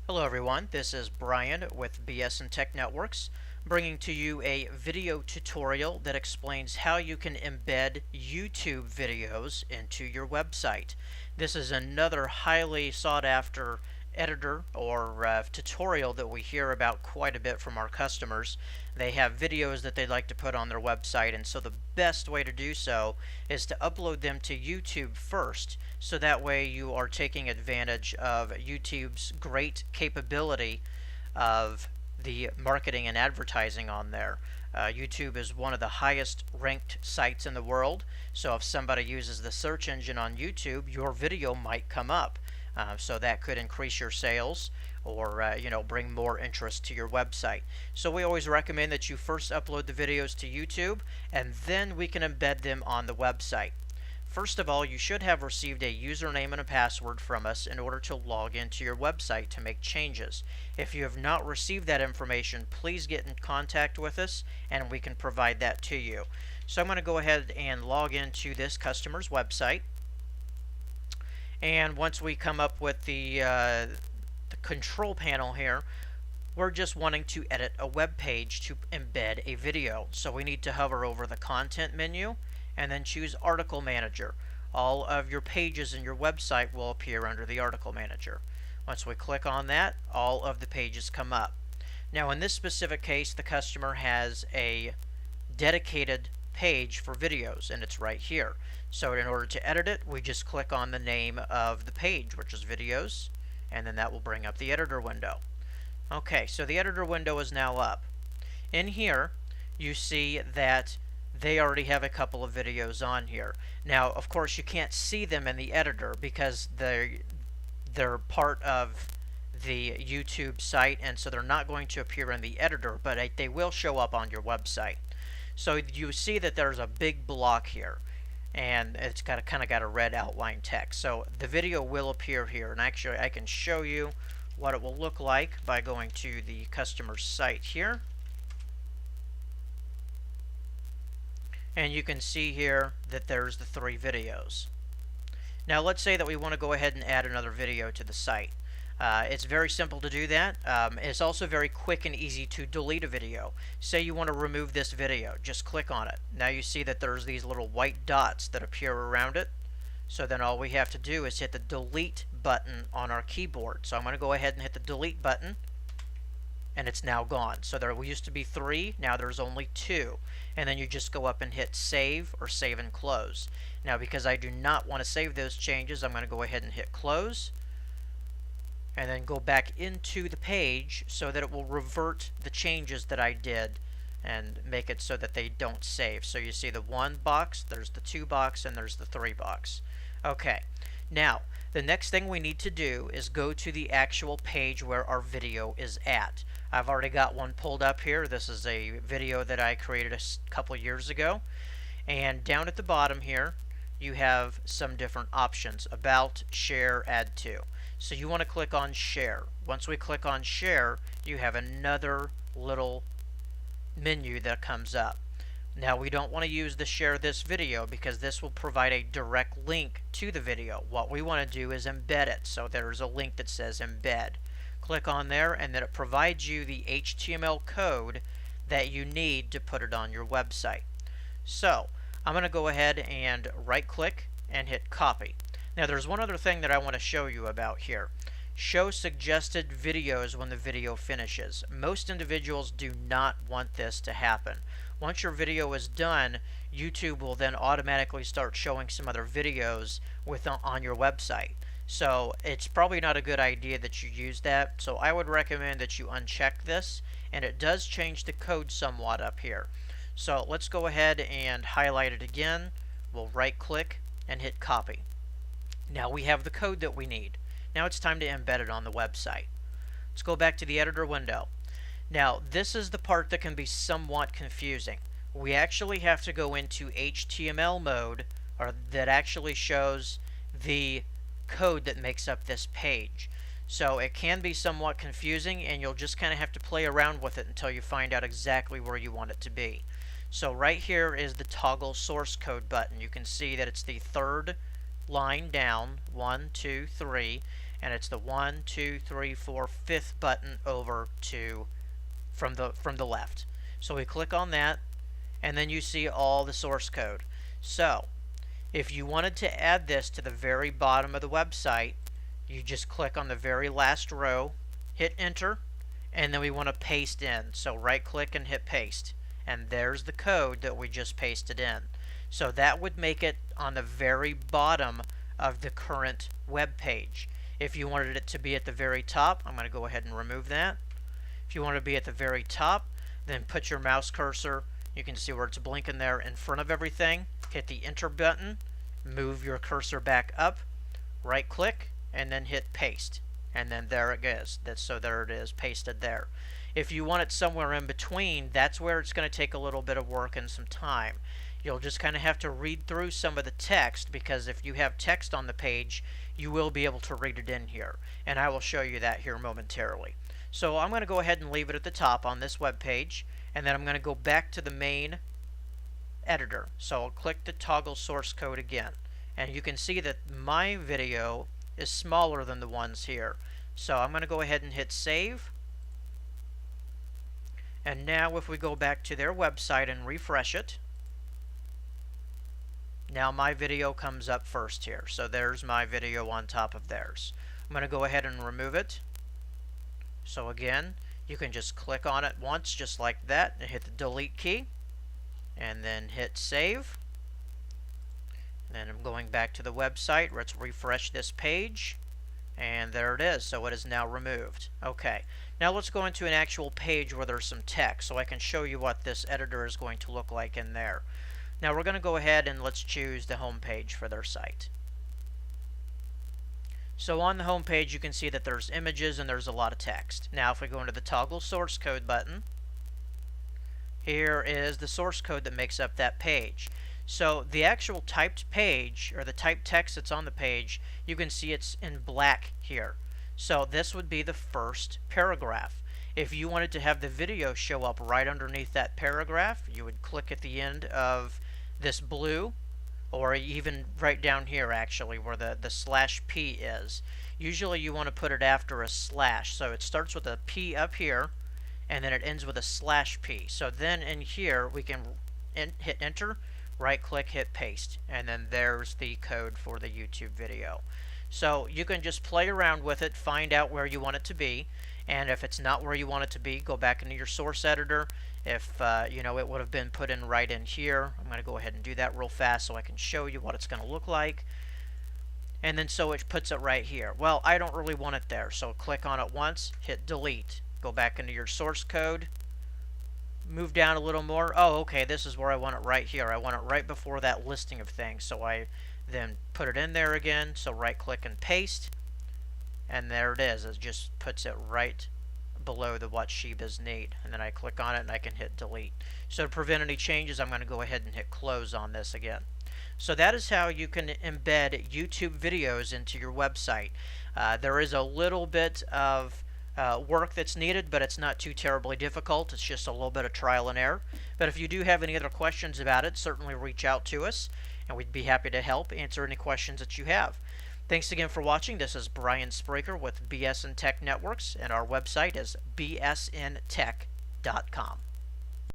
Hello everyone, this is Brian with BS and Tech Networks, bringing to you a video tutorial that explains how you can embed YouTube videos into your website. This is another highly sought after editor or tutorial that we hear about quite a bit from our customers. They have videos that they'd like to put on their website, and so the best way to do so is to upload them to YouTube first, so that way you are taking advantage of YouTube's great capability of the marketing and advertising on there. YouTube is one of the highest ranked sites in the world, so if somebody uses the search engine on YouTube, your video might come up. So that could increase your sales or bring more interest to your website. So we always recommend that you first upload the videos to YouTube, and then we can embed them on the website. First of all, you should have received a username and a password from us in order to log into your website to make changes. If you have not received that information, please get in contact with us and we can provide that to you. So I'm going to go ahead and log into this customer's website. And once we come up with the control panel here, we're just wanting to edit a web page to embed a video. So we need to hover over the content menu and then choose Article Manager. All of your pages in your website will appear under the Article Manager. Once we click on that, all of the pages come up. Now in this specific case, the customer has a dedicated page for videos, and it's right here. So in order to edit it, we just click on the name of the page, which is videos, and then that will bring up the editor window. Okay, so the editor window is now up. In here, you see that they already have a couple of videos on here. Now, of course, you can't see them in the editor because they're part of the YouTube site, and so they're not going to appear in the editor, but they will show up on your website. So you see that there's a big block here, and it's kind of got a red outline text. So the video will appear here, and actually I can show you what it will look like by going to the customer site here. And you can see here that there's the 3 videos. Now let's say that we want to go ahead and add another video to the site. It's very simple to do that. It's also very quick and easy to delete a video. Say you want to remove this video, just click on it. Now you see that there's these little white dots that appear around it. So then all we have to do is hit the delete button on our keyboard. So I'm going to go ahead and hit the delete button, and it's now gone. So there used to be 3, now there's only 2. And then you just go up and hit save or save and close. Now because I do not want to save those changes, I'm going to go ahead and hit close, and then go back into the page so that it will revert the changes that I did and make it so that they don't save. So you see the 1 box, there's the 2 box, and there's the 3 box. Okay, now the next thing we need to do is go to the actual page where our video is at. I've already got one pulled up here. This is a video that I created a couple years ago. And down at the bottom here, you have some different options: about, share, add to. So you want to click on share. Once we click on share, you have another little menu that comes up. Now we don't want to use the share this video because this will provide a direct link to the video. What we want to do is embed it. So there's a link that says embed. Click on there, and then it provides you the HTML code that you need to put it on your website. So I'm going to go ahead and right click and hit copy. Now there's one other thing that I want to show you about here. Show suggested videos when the video finishes. Most individuals do not want this to happen. Once your video is done, YouTube will then automatically start showing some other videos on your website. So it's probably not a good idea that you use that. So I would recommend that you uncheck this, and it does change the code somewhat up here. So let's go ahead and highlight it again. We'll right click and hit copy. Now we have the code that we need. Now it's time to embed it on the website. Let's go back to the editor window. Now this is the part that can be somewhat confusing. We actually have to go into HTML mode, or that actually shows the code that makes up this page. So it can be somewhat confusing, and you'll just kind of have to play around with it until you find out exactly where you want it to be. So right here is the toggle source code button. You can see that it's the 3rd line down, 1, 2, 3, and it's the 1, 2, 3, 4, 5th button over to from the left. So we click on that, and then you see all the source code. So if you wanted to add this to the very bottom of the website, you just click on the very last row, hit enter, and then we want to paste in. So right click and hit paste, and there's the code that we just pasted in. So that would make it on the very bottom of the current web page. If you wanted it to be at the very top, I'm going to go ahead and remove that. If you want to be at the very top, then put your mouse cursor, you can see where it's blinking there, in front of everything. Hit the enter button, move your cursor back up, right click, and then hit paste. And then there it is. So there it is, pasted there. If you want it somewhere in between, that's where it's going to take a little bit of work and some time. You'll just kind of have to read through some of the text, because if you have text on the page, you will be able to read it in here. And I will show you that here momentarily. So I'm going to go ahead and leave it at the top on this web page, and then I'm going to go back to the main editor. So I'll click the toggle source code again, and you can see that my video is smaller than the ones here. So I'm going to go ahead and hit save. And now if we go back to their website and refresh it, now my video comes up first here. So there's my video on top of theirs. I'm going to go ahead and remove it. So again, you can just click on it once just like that and hit the delete key, and then hit save. And then I'm going back to the website. Let's refresh this page, and there it is. So it is now removed. Okay, now let's go into an actual page where there's some text so I can show you what this editor is going to look like in there. Now we're going to go ahead and let's choose the home page for their site. So on the home page you can see that there's images and there's a lot of text. Now if we go into the toggle source code button, here is the source code that makes up that page. So the actual typed page, or the typed text that's on the page, you can see it's in black here. So this would be the first paragraph. If you wanted to have the video show up right underneath that paragraph, you would click at the end of this blue, or even right down here actually where the /P is. Usually you want to put it after a slash, so it starts with a P up here and then it ends with a /P. So then in here we can hit enter, right click, hit paste, and then there's the code for the YouTube video. So you can just play around with it, find out where you want it to be, and if it's not where you want it to be, go back into your source editor. If you know, it would have been put in right in here, I'm going to go ahead and do that real fast so I can show you what it's going to look like. And then so it puts it right here. Well, I don't really want it there, so click on it once, hit delete, go back into your source code, move down a little more. Oh, okay, this is where I want it, right here. I want it right before that listing of things, so I then put it in there again. So right click and paste, and there it is. It just puts it right below the what Sheba's need, and then I click on it and I can hit delete. So to prevent any changes, I'm going to go ahead and hit close on this again. So that is how you can embed YouTube videos into your website. There is a little bit of work that's needed, but it's not too terribly difficult. It's just a little bit of trial and error. But if you do have any other questions about it, certainly reach out to us, and we'd be happy to help answer any questions that you have. Thanks again for watching. This is Brian Spraker with BSN Tech Networks, and our website is bsntech.com.